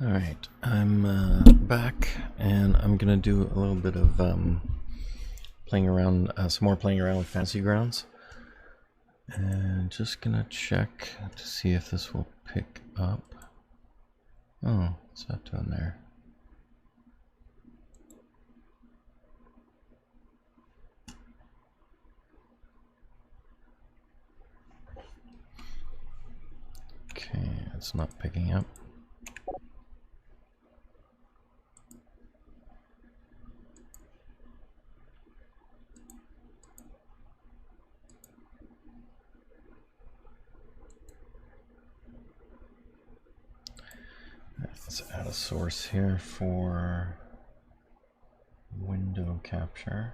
Alright, I'm back, and I'm gonna do a little bit of playing around, some more playing around with Fantasy Grounds. And just gonna check to see if this will pick up. Oh, what's that doing there? Okay, it's not picking up. Let's add a source here for window capture.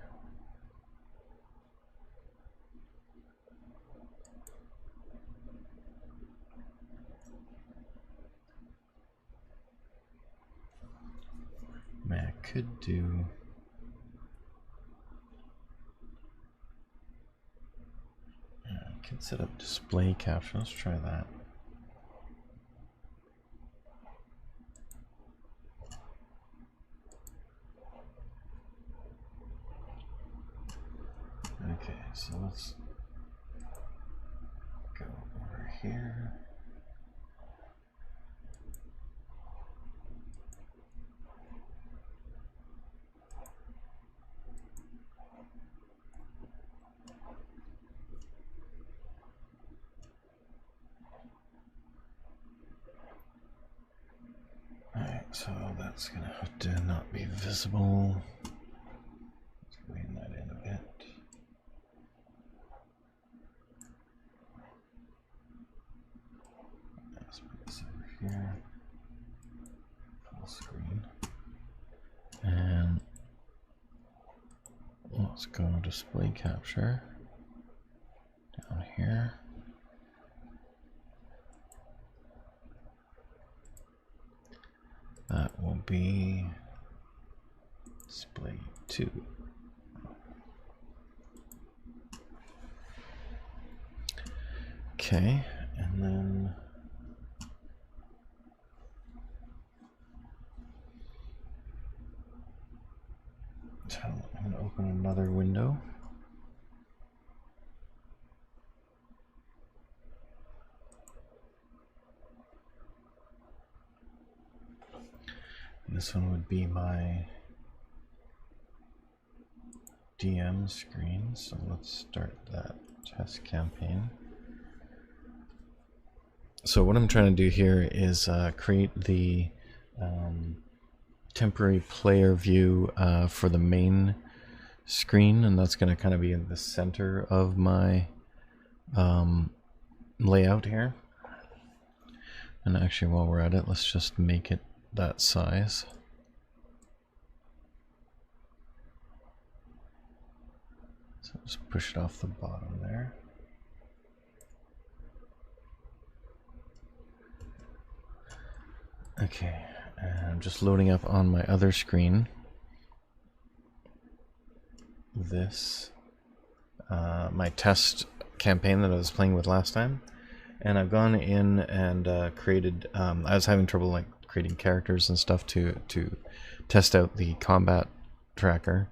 Man, I could do... I could set up display capture. Let's try that. Okay, so let's go over here. Alright, so that's gonna have to not be visible. Let's clean that in a bit. Let's put this over here. Full screen. And let's go display capture down here. That will be display 2. Okay, and then I'm going to open another window. This one would be my DM screen, so let's start that test campaign. So what I'm trying to do here is create the temporary player view for the main screen, and that's going to kind of be in the center of my layout here. And actually, while we're at it, let's just make it that size. So just push it off the bottom there. Okay, and I'm just loading up on my other screen this my test campaign that I was playing with last time, and I've gone in and created I was having trouble like creating characters and stuff to test out the combat tracker.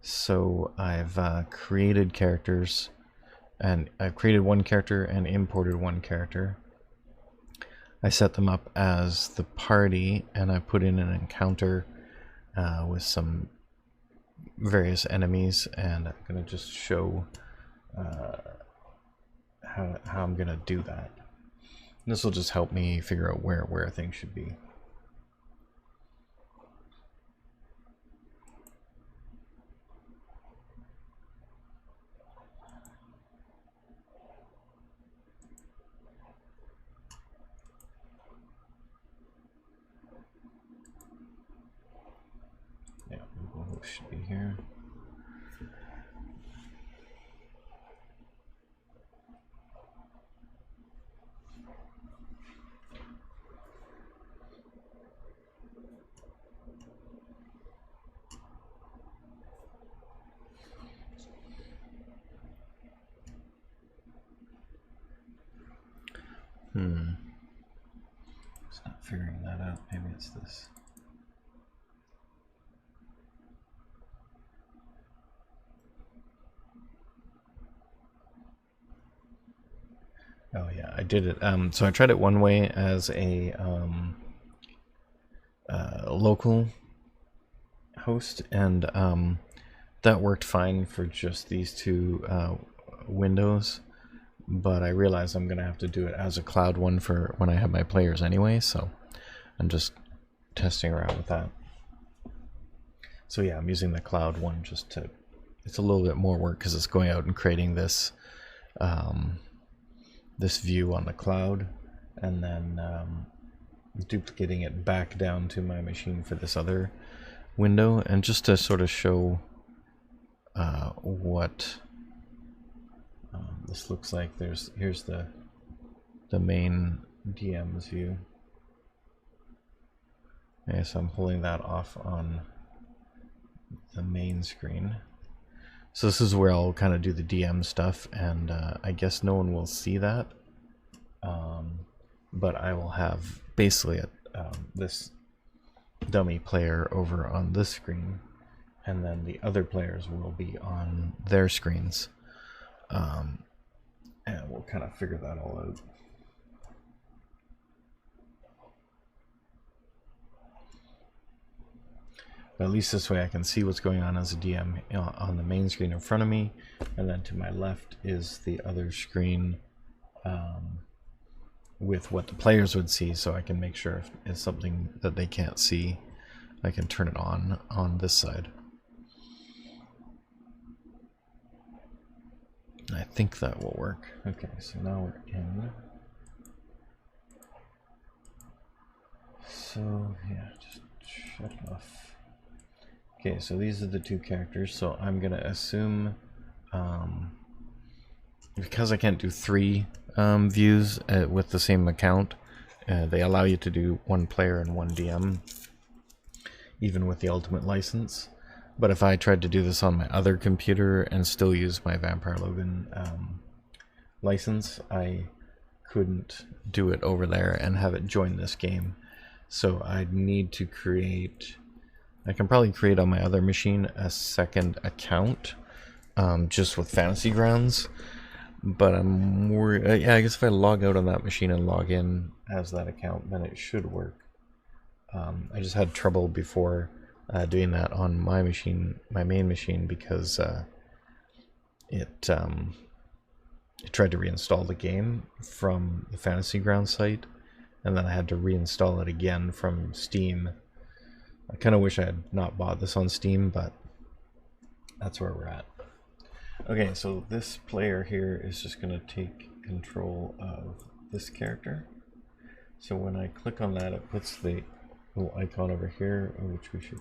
So I've created characters, and I've created one character and imported one character. I set them up as the party, and I put in an encounter with some various enemies, and I'm going to just show how I'm going to do that. This will just help me figure out where things should be. Yeah, Google should be here. It's not figuring that that out. Maybe it's this. Oh yeah, I did it. So I tried it one way as a local host, and that worked fine for just these two windows. But I realize I'm gonna have to do it as a cloud one for when I have my players anyway. So I'm just testing around with that. So yeah, I'm using the cloud one just to. It's a little bit more work because it's going out and creating this. This view on the cloud, and then duplicating it back down to my machine for this other window, and just to sort of show what this looks like. Here's the main DM's view. Okay, so I'm pulling that off on the main screen. So this is where I'll kind of do the DM stuff, and I guess no one will see that. But I will have basically this dummy player over on this screen, and then the other players will be on their screens. And we'll kind of figure that all out. But at least this way I can see what's going on as a DM on the main screen in front of me, and then to my left is the other screen with what the players would see, so I can make sure if it's something that they can't see, I can turn it on this side. I think that will work. Okay, so now we're in. So yeah, just shut it off. Okay, so these are the two characters, so I'm gonna assume because I can't do three views with the same account, they allow you to do one player and one DM, even with the Ultimate license. But if I tried to do this on my other computer and still use my Vampire Logan license, I couldn't do it over there and have it join this game. So I'd need to create, I can probably create on my other machine a second account just with Fantasy Grounds. But I'm worried, yeah, I guess if I log out on that machine and log in as that account, then it should work. I just had trouble before doing that on my machine, my main machine, because it tried to reinstall the game from the Fantasy Ground site, and then I had to reinstall it again from Steam. I kind of wish I had not bought this on Steam, but that's where we're at. Okay, so this player here is just going to take control of this character. So when I click on that, it puts the little icon over here, which we should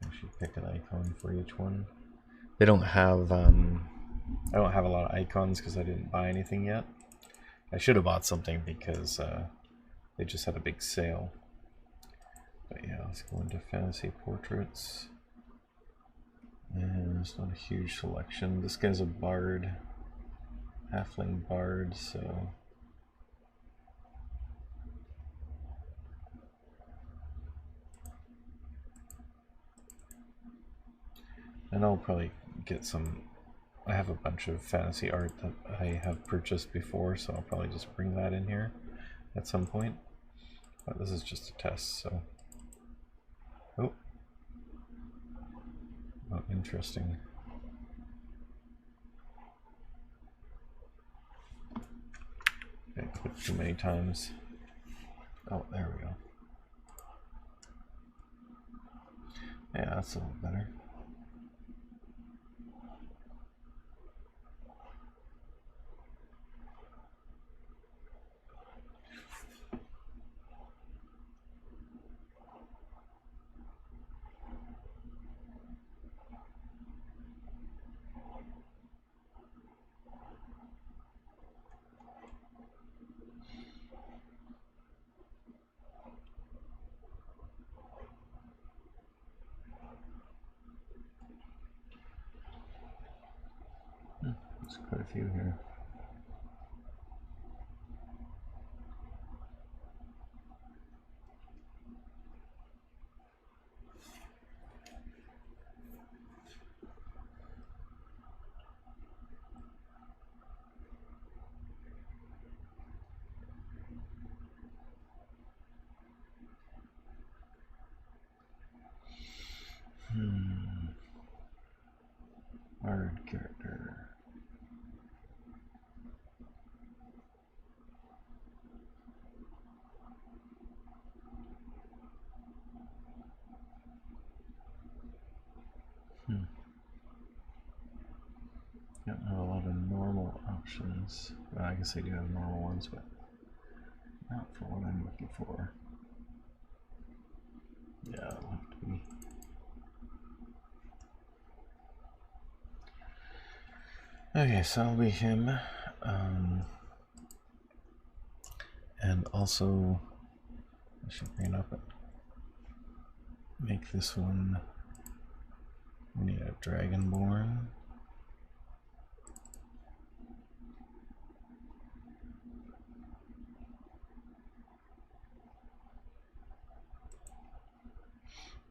actually pick an icon for each one. They don't have, I don't have a lot of icons because I didn't buy anything yet. I should have bought something because they just had a big sale. But yeah, let's go into Fantasy Portraits. And it's not a huge selection. This guy's a bard, halfling bard, so and I'll probably get some. I have a bunch of fantasy art that I have purchased before, so I'll probably just bring that in here at some point. But this is just a test, so. Oh, interesting. Okay, click too many times. Oh, there we go. Yeah, that's a little better. There's quite a few here. options. Well, I guess I do have normal ones, but not for what I'm looking for. Yeah, it'll have to be. Okay, so I'll be him. And also, I should bring it up and make this one. We need a dragonborn.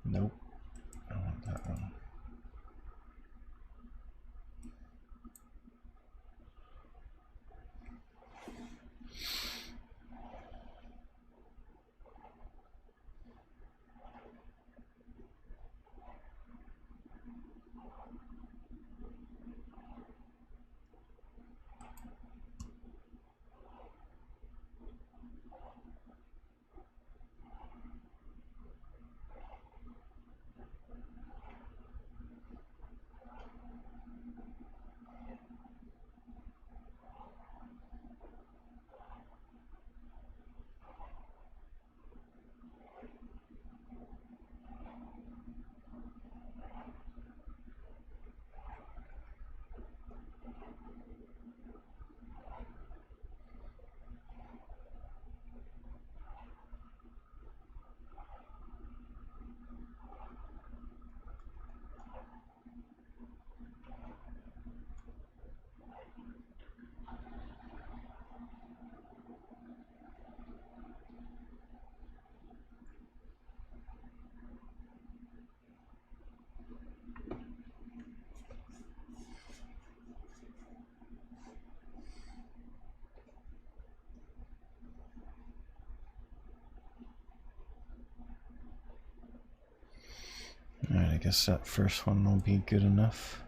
Nope, I want that one. Alright, I guess that first one will be good enough.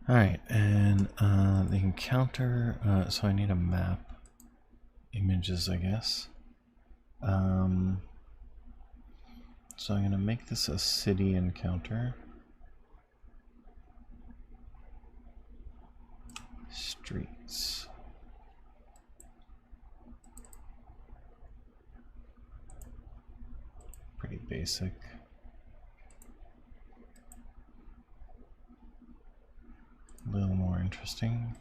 Alright, and the encounter, so I need a map. Images, I guess. So I'm going to make this a city encounter. Streets. Pretty basic. A little more interesting.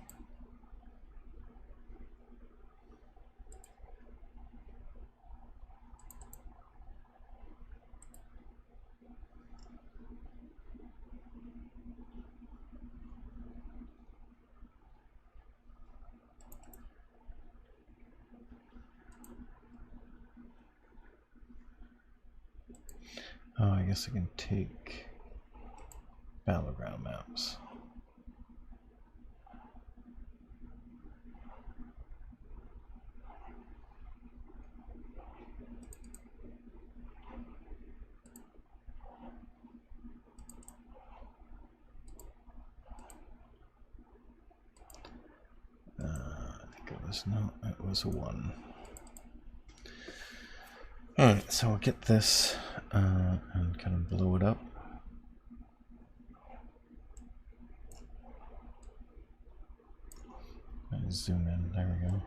Oh, I guess I can take battleground maps. I think it was, no, it was a 1. Alright, so I'll get this and kind of blow it up. Zoom in, there we go.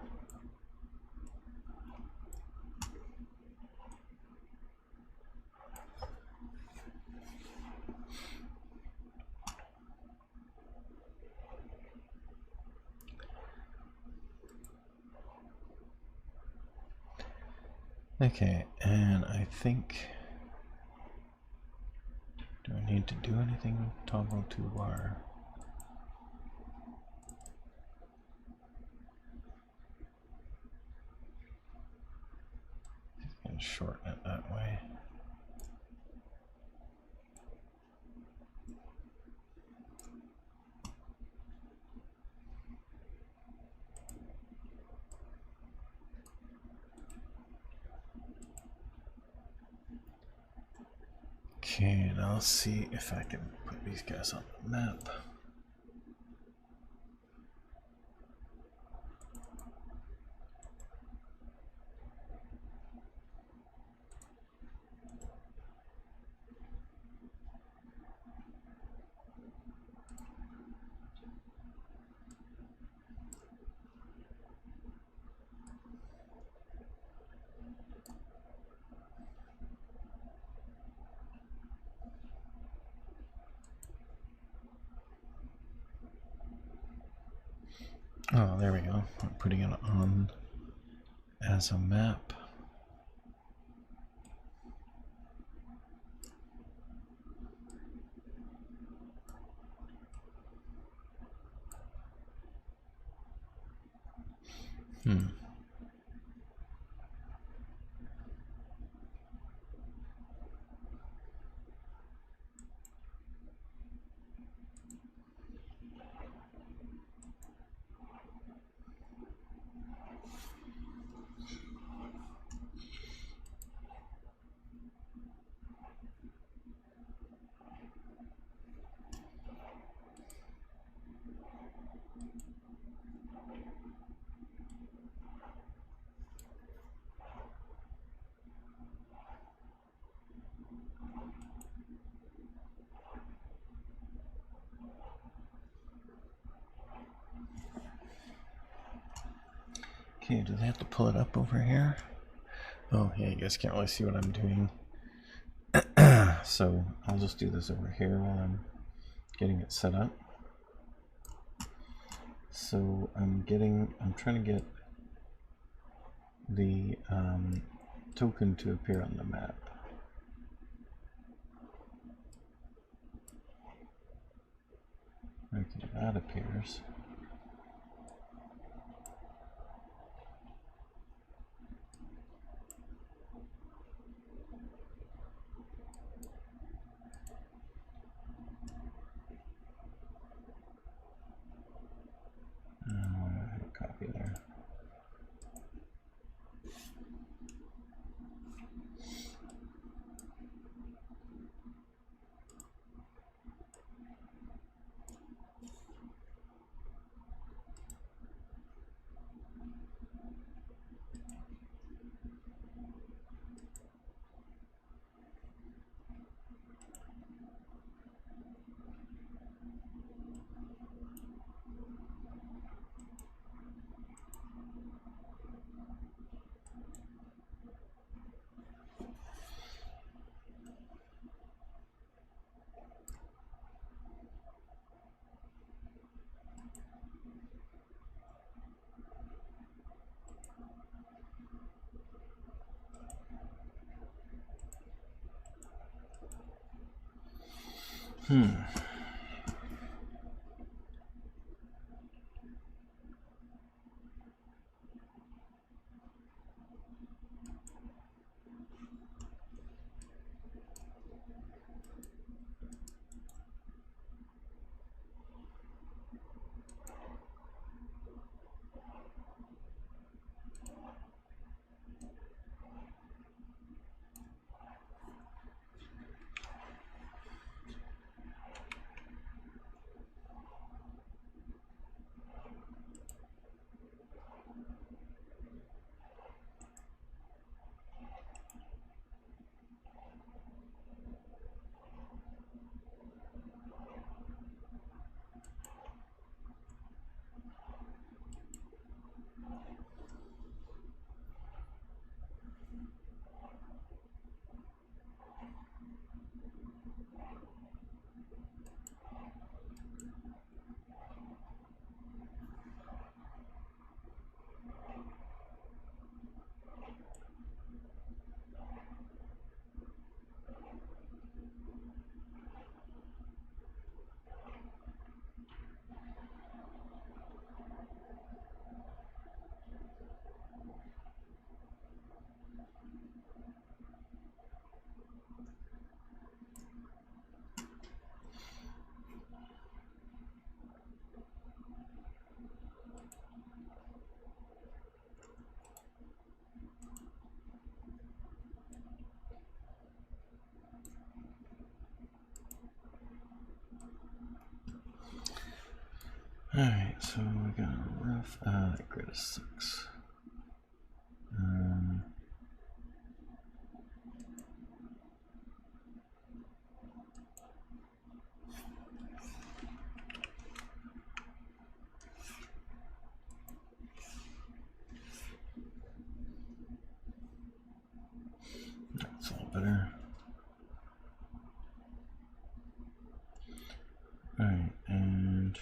Okay, and I think, do I need to do anything? Toggle toolbar. And shorten it that way. Okay, now let's see if I can put these guys on the map. Oh, there we go. I'm putting it on as a map. Okay, do they have to pull it up over here? Oh, yeah, you guys can't really see what I'm doing. So I'll just do this over here while I'm getting it set up. So I'm trying to get the token to appear on the map. Okay, that appears. Copy there. Alright, so we got a rough, grid of 6. That's all better. Alright, and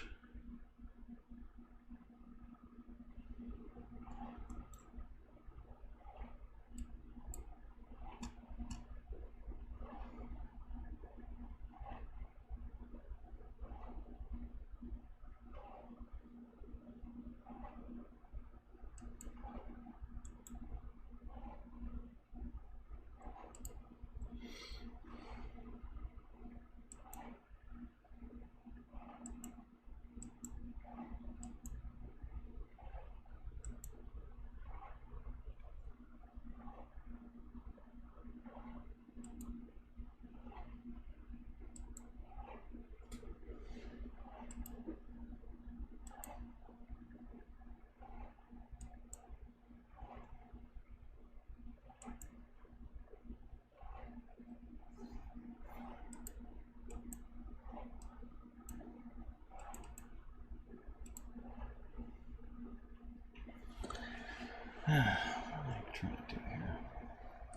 What am I trying to do here?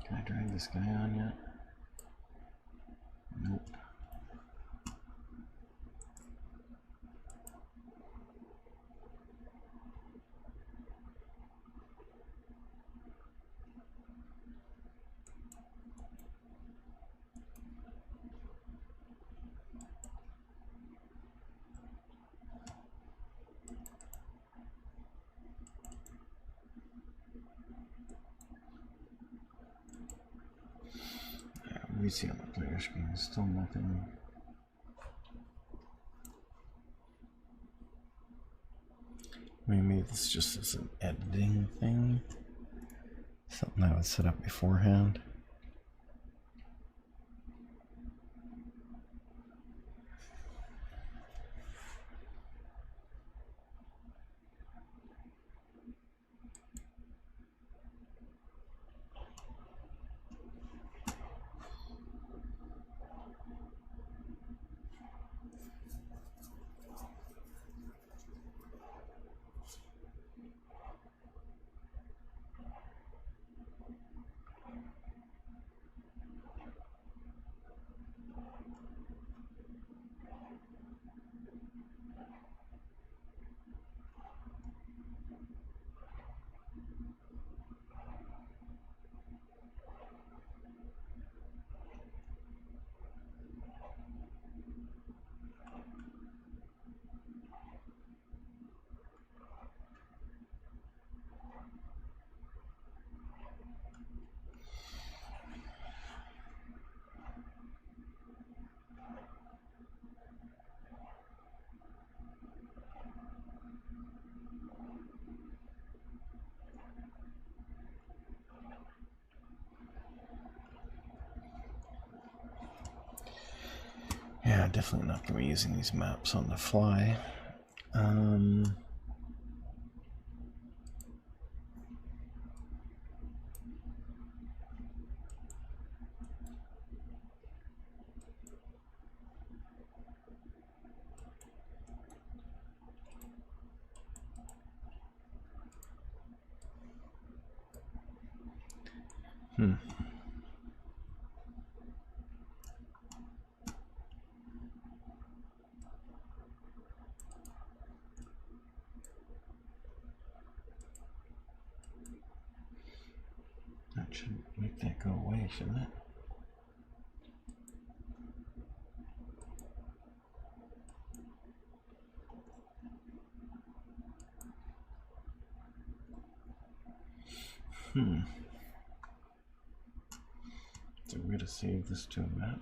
Can I drag this guy on yet? Nope. We see on the player screen, still nothing. Maybe this just is an editing thing. Something I would set up beforehand. Yeah, definitely not going to be using these maps on the fly. That should make that go away, shouldn't it? So we're going to save this to a map.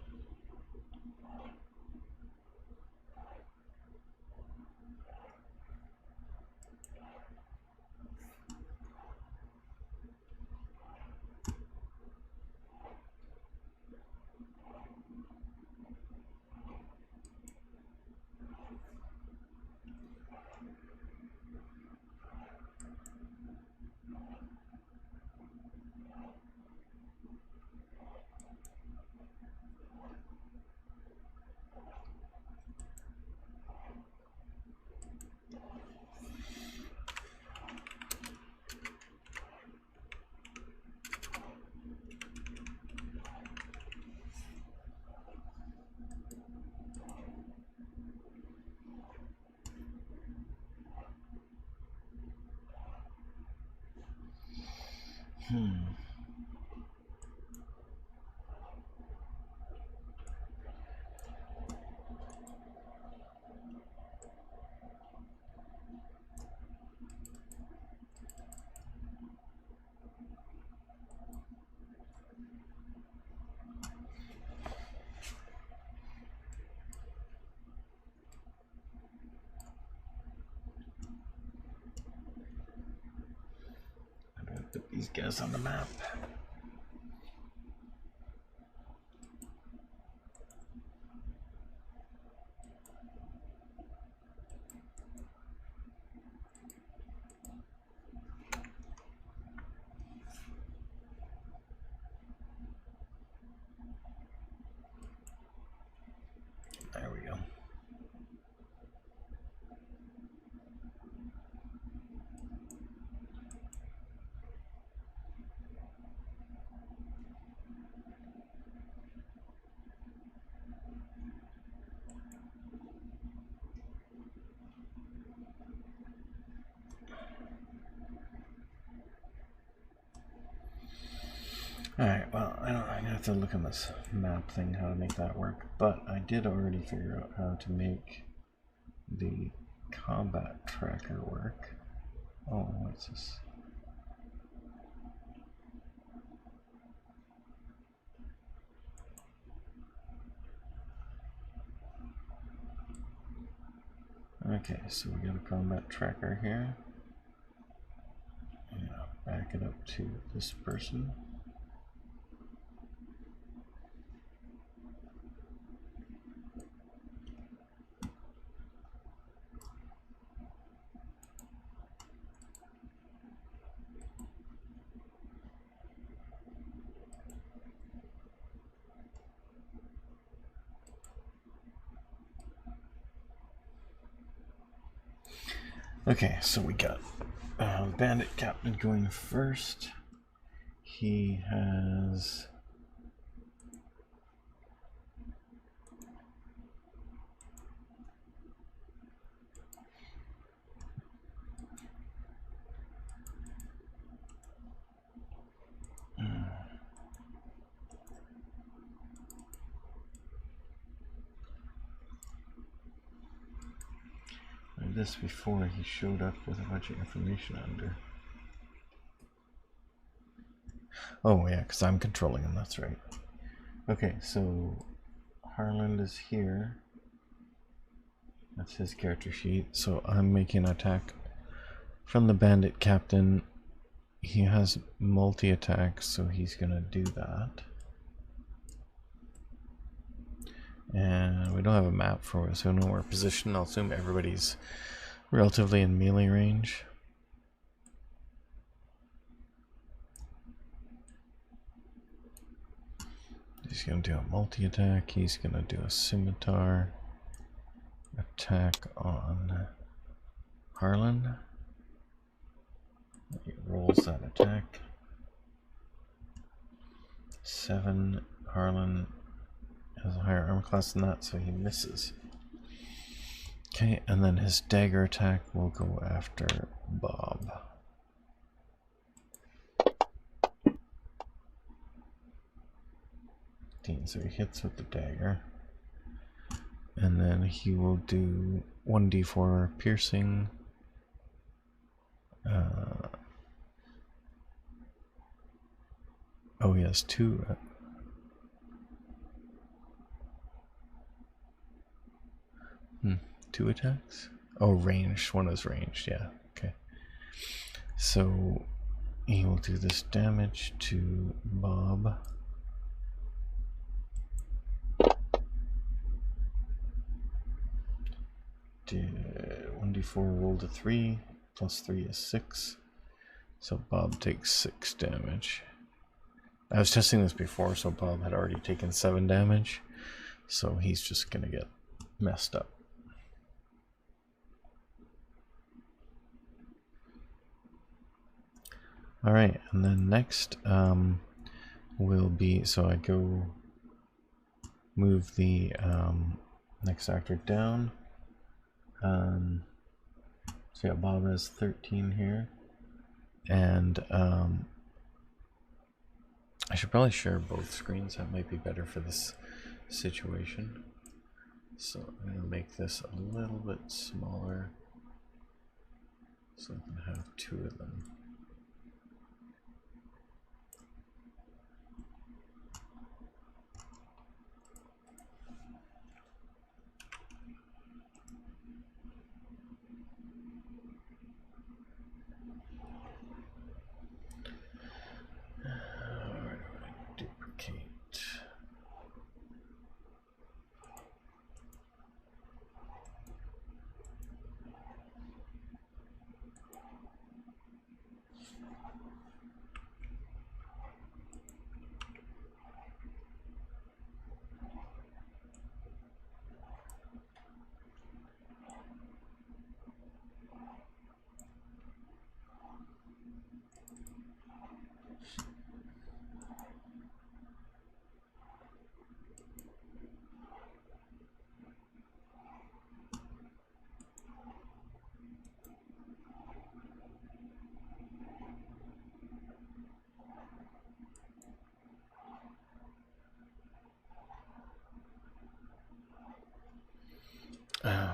Put these guys on the map. There we go. Alright, well, I'm gonna have to look on this map thing how to make that work, but I did already figure out how to make the combat tracker work. Oh, what's this? Okay, so we got a combat tracker here. And I'll back it up to this person. Okay, so we got Bandit Captain going first. He has this before he showed up with a bunch of information under. Oh yeah, because I'm controlling him, that's right. Okay, so Harland is here. That's his character sheet. So I'm making an attack from the Bandit Captain. He has multi-attack, so he's gonna do that. And we don't have a map for us, so we know where position. I'll assume everybody's relatively in melee range. He's gonna do a multi-attack. He's gonna do a scimitar attack on Harlan. He rolls that attack. 7. Harlan has a higher armor class than that, so he misses. Okay, and then his dagger attack will go after Bob. So he hits with the dagger. And then he will do 1d4 piercing. Oh, he has 2. 2 attacks? Oh, ranged. One is ranged, yeah. Okay. So he will do this damage to Bob. Did 1d4 roll to 3, plus 3 is 6. So Bob takes 6 damage. I was testing this before, so Bob had already taken 7 damage. So he's just gonna get messed up. Alright, and then next will be, so I go move the next actor down. So yeah, Bob has 13 here. And I should probably share both screens. That might be better for this situation. So I'm going to make this a little bit smaller so I can have 2 of them.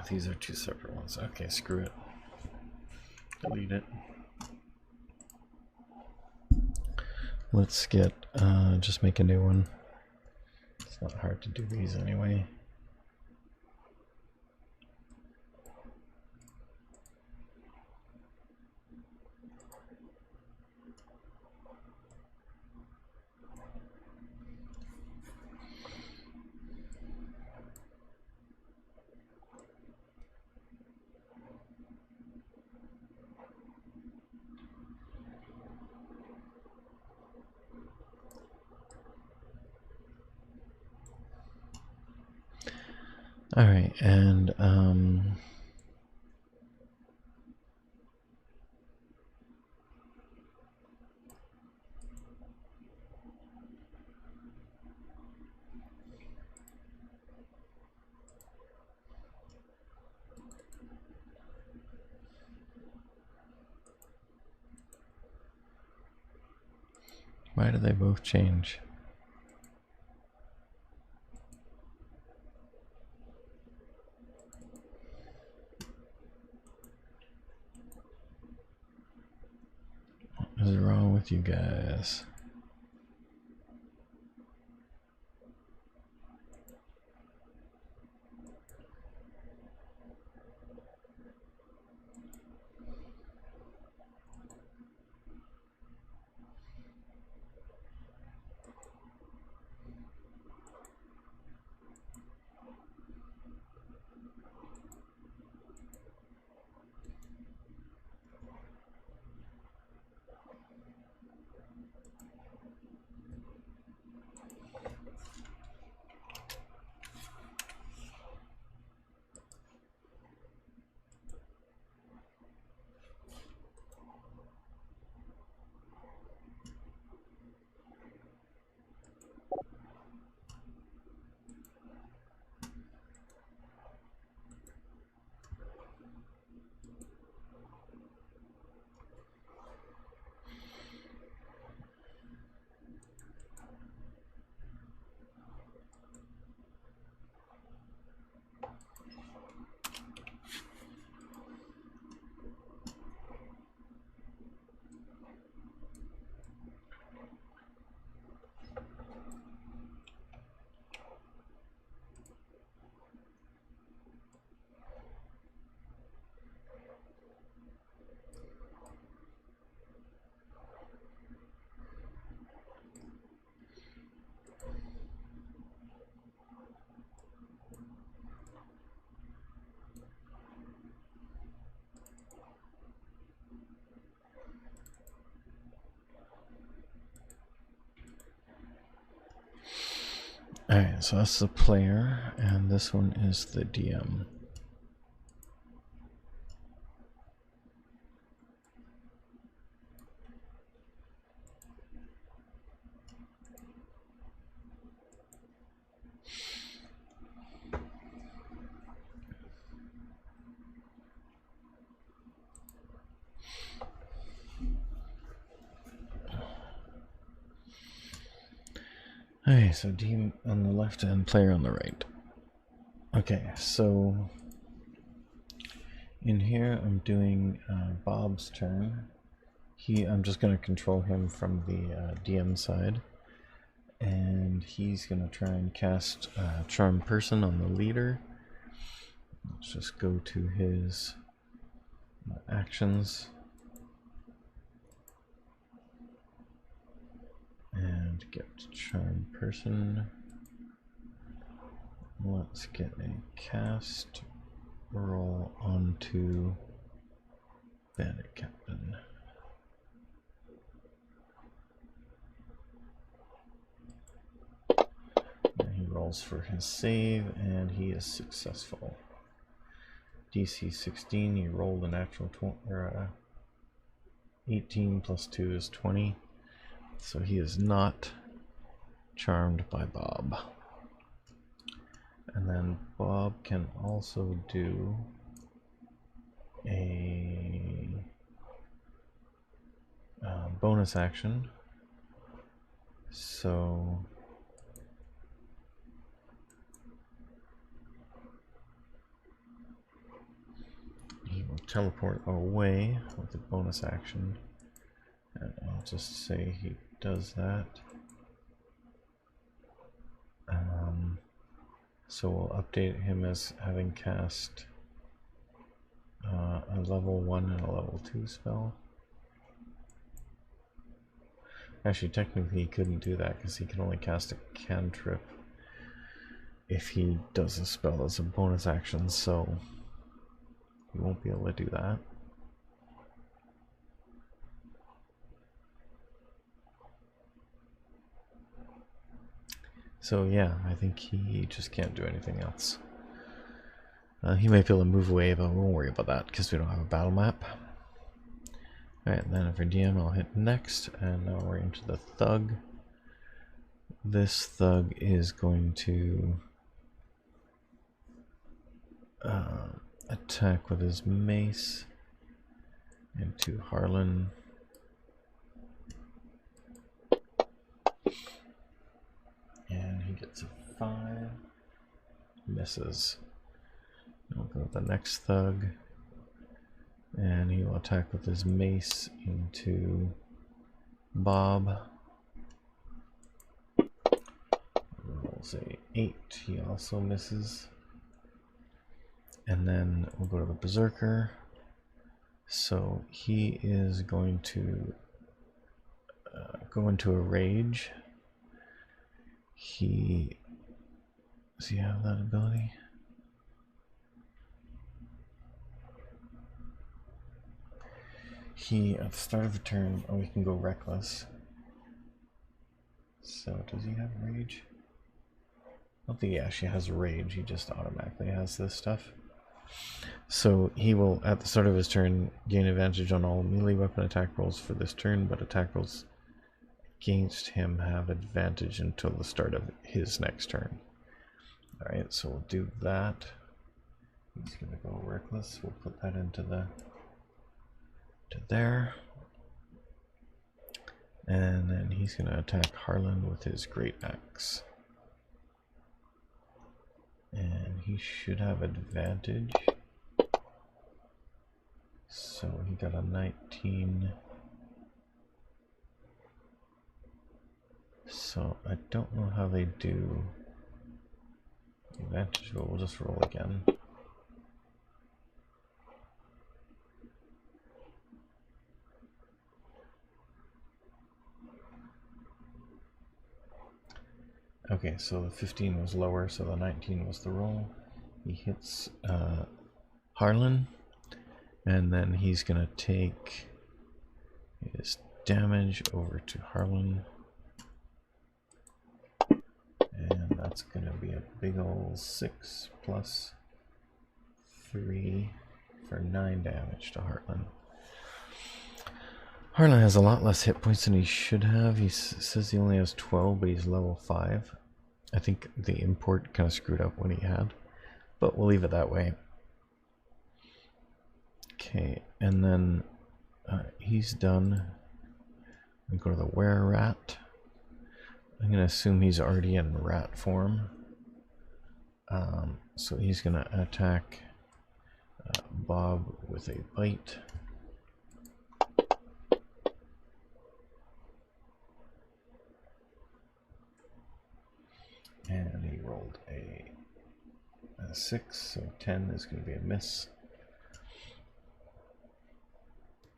these are two separate ones. Okay, screw it. Delete it. Let's get, just make a new one. It's not hard to do these anyway. All right, and why do they both change? What is wrong with you guys? Alright, so that's the player, and this one is the DM. Alright, so DM on the left and player on the right. Okay, so in here I'm doing Bob's turn. I'm just going to control him from the DM side, and he's going to try and cast Charm Person on the leader. Let's just go to his actions and get Charm Person. Let's get a cast roll onto Bandit Captain. And he rolls for his save, and he is successful. DC 16, he rolled a natural 18 plus 2 is 20. So he is not charmed by Bob. And then Bob can also do a bonus action. So teleport away with a bonus action. And I'll just say he does that. So we'll update him as having cast a level 1 and a level 2 spell. Actually, technically he couldn't do that because he can only cast a cantrip if he does a spell as a bonus action, so he won't be able to do that. So yeah, I think he just can't do anything else. He might be able to move away, but we won't worry about that because we don't have a battle map. Alright, then for DM I'll hit next, and now we're into the thug. This thug is going to attack with his mace into Harlan. And he gets a 5. Misses. We'll go with the next thug. And he will attack with his mace into Bob. Rolls a 8. He also misses. And then we'll go to the Berserker. So he is going to go into a rage. Does he have that ability? At the start of a turn, he can go reckless. So does he have rage? I don't think he actually has rage, he just automatically has this stuff. So he will, at the start of his turn, gain advantage on all melee weapon attack rolls for this turn, but attack rolls against him have advantage until the start of his next turn. Alright, so we'll do that. He's gonna go reckless. We'll put that into there. And then he's gonna attack Harlan with his great axe. And he should have advantage. So he got a 19. So I don't know how they do advantage, but we'll just roll again. Okay, so the 15 was lower, so the 19 was the roll. He hits Harlan, and then he's gonna take his damage over to Harlan. And that's going to be a big ol' 6 plus 3 for 9 damage to Harlan. Harlan has a lot less hit points than he should have. He says he only has 12, but he's level 5. I think the import kind of screwed up what he had, but we'll leave it that way. Okay, and then he's done. We go to the Were-Rat. I'm going to assume he's already in rat form. So he's going to attack Bob with a bite. And he rolled a 6, so 10 is going to be a miss.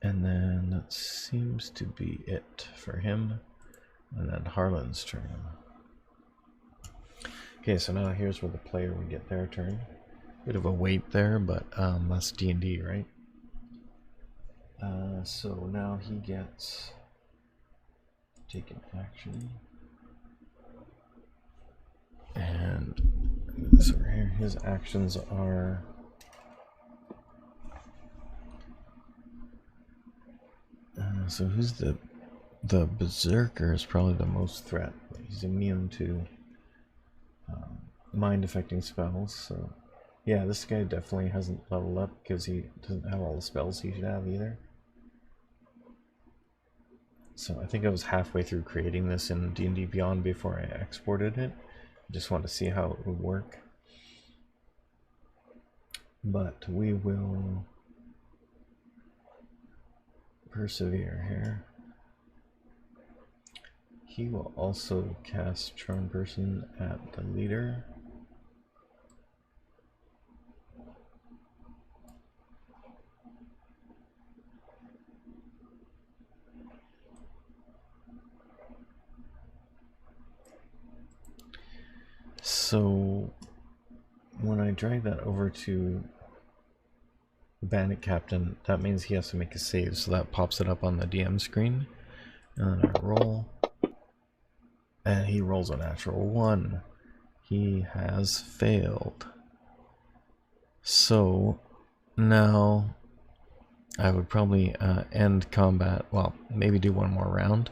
And then that seems to be it for him. And then Harlan's turn. Okay, so now here's where the player would get their turn. Bit of a wait there, but that's D&D, right? So now he gets taken action. And so here his actions are so who's the Berserker is probably the most threat. He's immune to mind affecting spells, so yeah, this guy definitely hasn't leveled up because he doesn't have all the spells he should have either. So I think I was halfway through creating this in D&D Beyond before I exported it. I just wanted to see how it would work. But we will persevere here. He will also cast Charm Person at the leader. So when I drag that over to the Bandit Captain, that means he has to make a save, so that pops it up on the DM screen. And then I roll, and he rolls a natural 1. He has failed. So now I would probably end combat, well, maybe do one more round.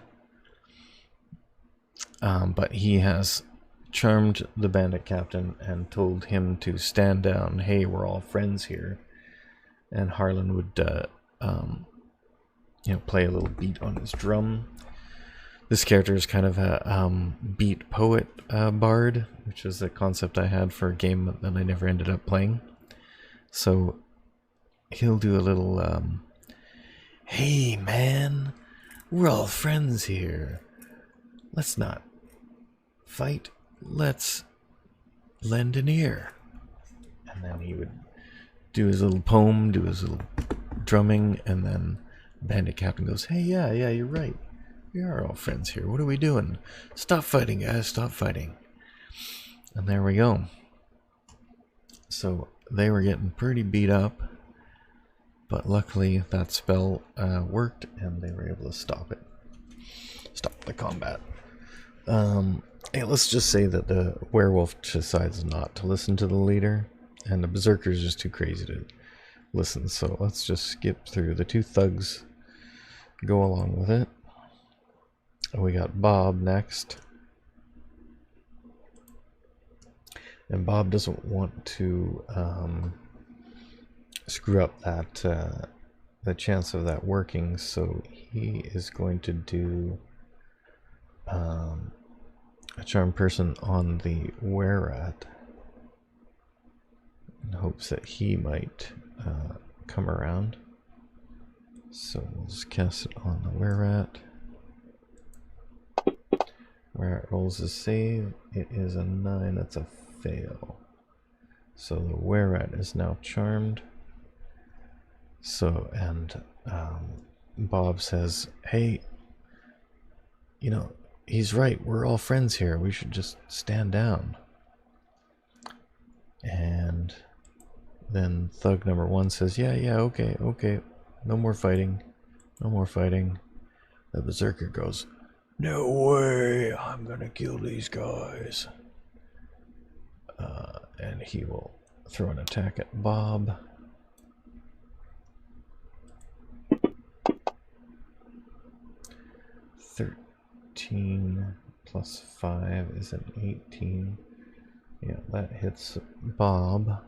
But he has charmed the Bandit Captain and told him to stand down. Hey, we're all friends here. And Harlan would, play a little beat on his drum. This character is kind of a beat poet bard, which is a concept I had for a game that I never ended up playing. So he'll do a little, hey man, we're all friends here. Let's not fight, let's lend an ear. And then he would do his little poem, do his little drumming, and then Bandit Captain goes, hey, yeah, you're right. We are all friends here. What are we doing? Stop fighting, guys, stop fighting. And there we go. So they were getting pretty beat up, but luckily that spell worked and they were able to stop it. Stop the combat. Hey, let's just say that the werewolf decides not to listen to the leader, and the berserker is just too crazy to listen, so let's just skip through. The 2 thugs go along with it. We got Bob next. And Bob doesn't want to screw up that the chance of that working, so he is going to do a charm person on the were-rat in hopes that he might come around. So we'll just cast it on the were-rat. Were-rat rolls a save. It is a 9. That's a fail. So the were-rat is now charmed. So, and Bob says, hey, you know, he's right, we're all friends here, we should just stand down. And then thug number 1 says, yeah, okay, no more fighting, no more fighting. The berserker goes, no way, I'm gonna kill these guys. And he will throw an attack at Bob. Plus 5 is an 18. Yeah, that hits Bob,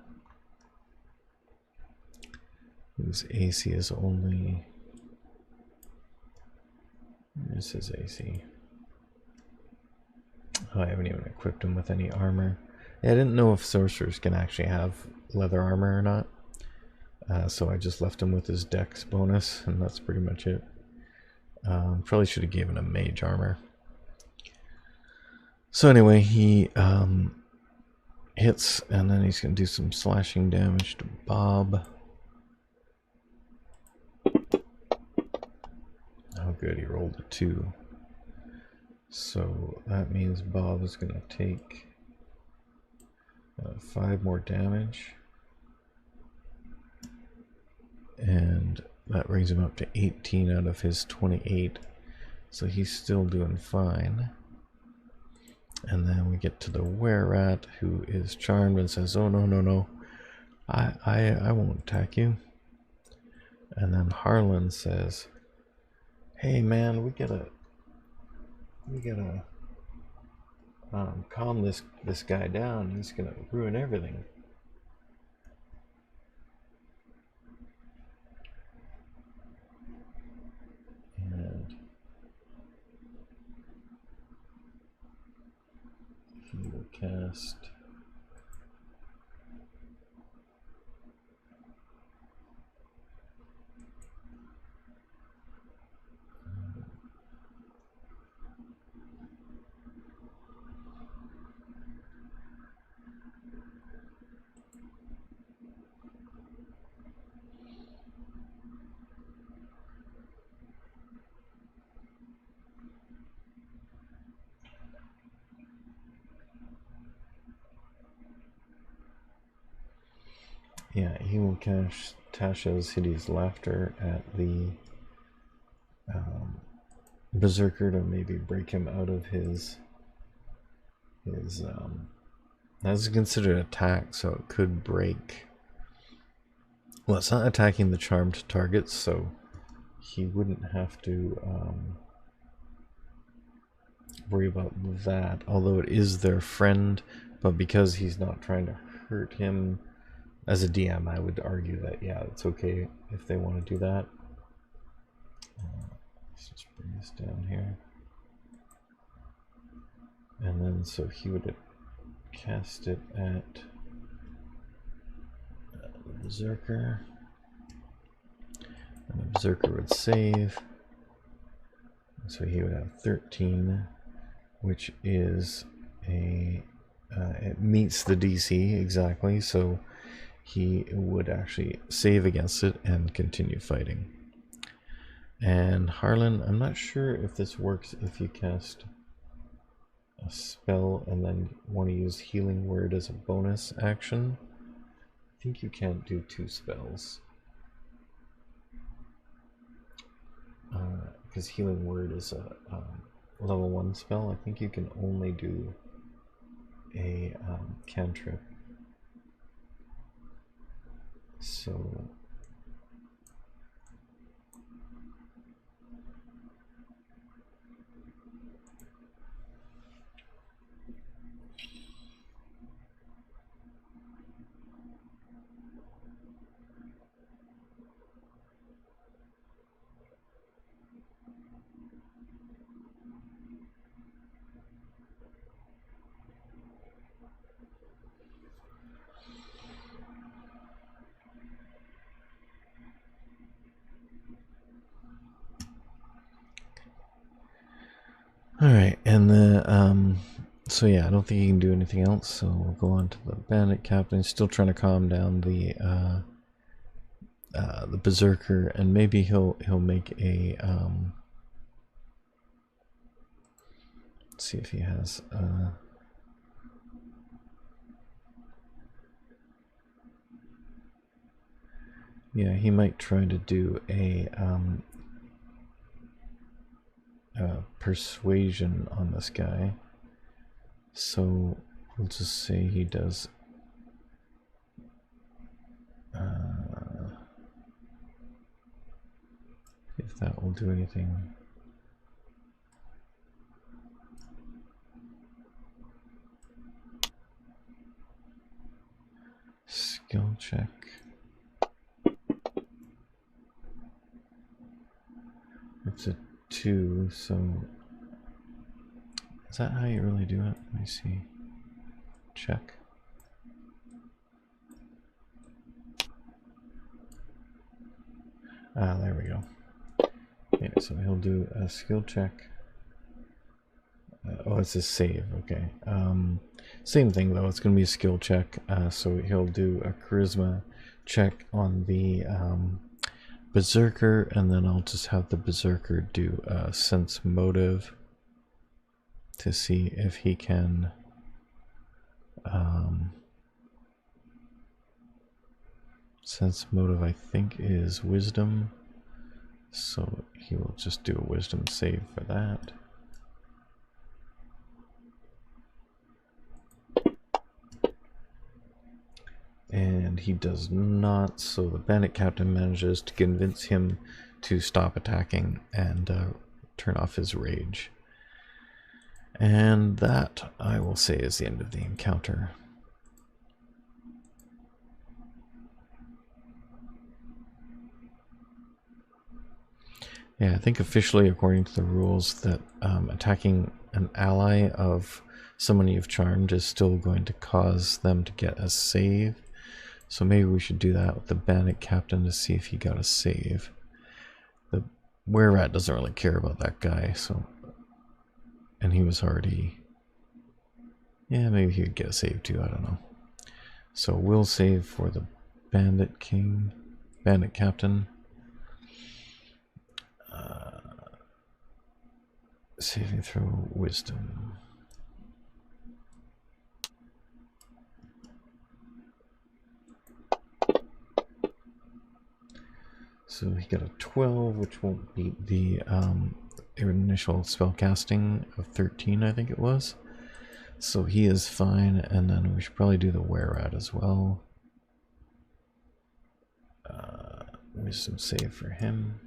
whose AC is only... This is AC. Oh, I haven't even equipped him with any armor. Yeah, I didn't know if sorcerers can actually have leather armor or not. So I just left him with his dex bonus, and that's pretty much it. Probably should have given him mage armor. So anyway, he hits, and then he's going to do some slashing damage to Bob. Oh good, he rolled a 2. So that means Bob is going to take 5 more damage. And that brings him up to 18 out of his 28. So he's still doing fine. And then we get to the were-rat, who is charmed and says, oh no, I won't attack you. And then Harlan says, hey man, we gotta calm this guy down. He's gonna ruin everything. And he will cast Yeah, he will cast Tasha's hideous laughter at the berserker to maybe break him out of his that's considered attack, so it could break. Well, it's not attacking the charmed targets, so he wouldn't have to worry about that, although it is their friend. But because he's not trying to hurt him, as a DM, I would argue that, yeah, it's okay if they want to do that. Let's just bring this down here. And then, so he would cast it at the Berserker. And the Berserker would save. So he would have 13, which is a... it meets the DC exactly, so he would actually save against it and continue fighting. And Harlan, I'm not sure if this works if you cast a spell and then want to use Healing Word as a bonus action. I think you can't do 2 spells. Because Healing Word is a level 1 spell. I think you can only do a cantrip. So... Alright, and the, so yeah, I don't think he can do anything else, so we'll go on to the Bandit Captain. He's still trying to calm down the Berserker, and maybe he'll make a, let's see if he has, yeah, he might try to do a, persuasion on this guy. So we'll just say he does if that will do anything. Skill check. It's a 2, so is that how you really do it? Let me see. Check. Ah, there we go. Yeah, so he'll do a skill check. Oh, it's a save, okay. Same thing though, it's going to be a skill check. So he'll do a charisma check on the Berserker, and then I'll just have the Berserker do a sense motive to see if he can sense motive, I think, is wisdom, so he will just do a wisdom save for that. And he does not, so the Bandit Captain manages to convince him to stop attacking and turn off his rage. And that, I will say, is the end of the encounter. Yeah, I think officially, according to the rules, that attacking an ally of someone you've charmed is still going to cause them to get a save. So maybe we should do that with the Bandit Captain to see if he got a save. The Were-Rat doesn't really care about that guy, so... And he was already... Yeah, maybe he would get a save too, I don't know. So we'll save for the Bandit King, Bandit Captain. Saving throw Wisdom. So he got a 12, which won't beat the initial spell casting of 13, I think it was. So he is fine, and then we should probably do the wear-out as well. Wisdom save for him.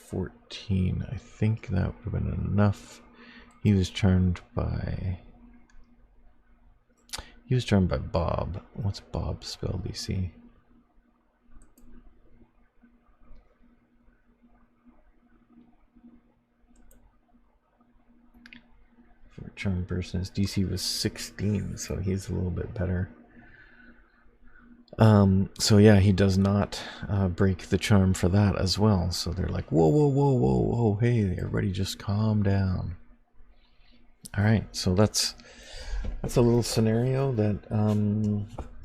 14. I think that would have been enough. He was charmed by Bob. What's Bob's spell DC? For a charmed person, his DC was 16, so he's a little bit better. So yeah, he does not break the charm for that as well. So they're like, whoa, whoa, whoa, whoa, whoa, hey, everybody just calm down. Alright, so that's a little scenario that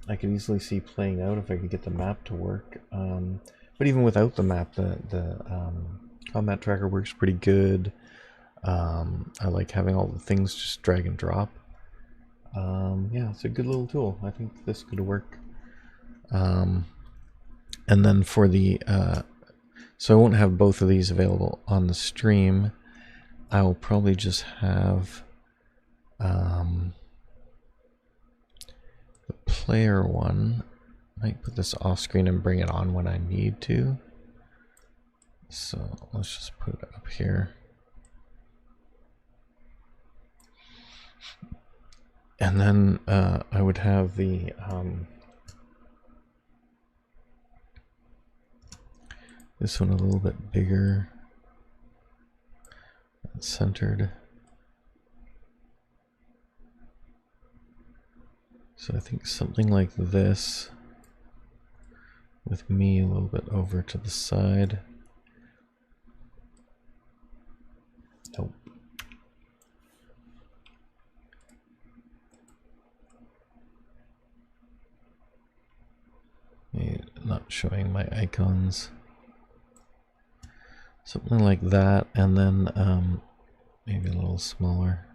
I could easily see playing out if I could get the map to work. But even without the map, the combat tracker works pretty good. I like having all the things just drag and drop. Yeah, it's a good little tool. I think this could work. And then for the so I won't have both of these available on the stream. I will probably just have the player one. I might put this off screen and bring it on when I need to. So let's just put it up here. And then I would have the this one a little bit bigger and centered. So I think something like this, with me a little bit over to the side. Nope. Not showing my icons. Something like that, and then maybe a little smaller.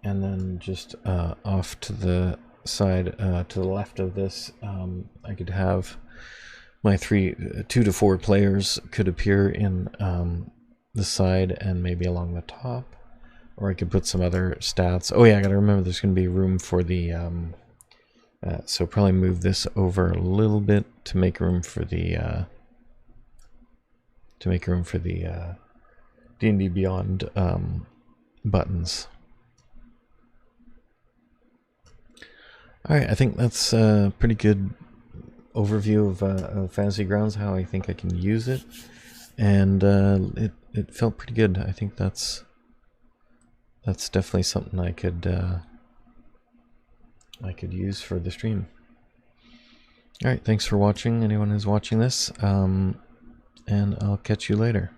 And then just off to the side, to the left of this, I could have my 2 to 4 players could appear in the side and maybe along the top. Or I could put some other stats. Oh yeah, I gotta remember there's gonna be room for the so probably move this over a little bit to make room for the D&D Beyond buttons. Alright, I think that's a pretty good overview of Fantasy Grounds, how I think I can use it. And it felt pretty good. I think that's definitely something I could use for the stream. Alright, thanks for watching, anyone who's watching this, and I'll catch you later.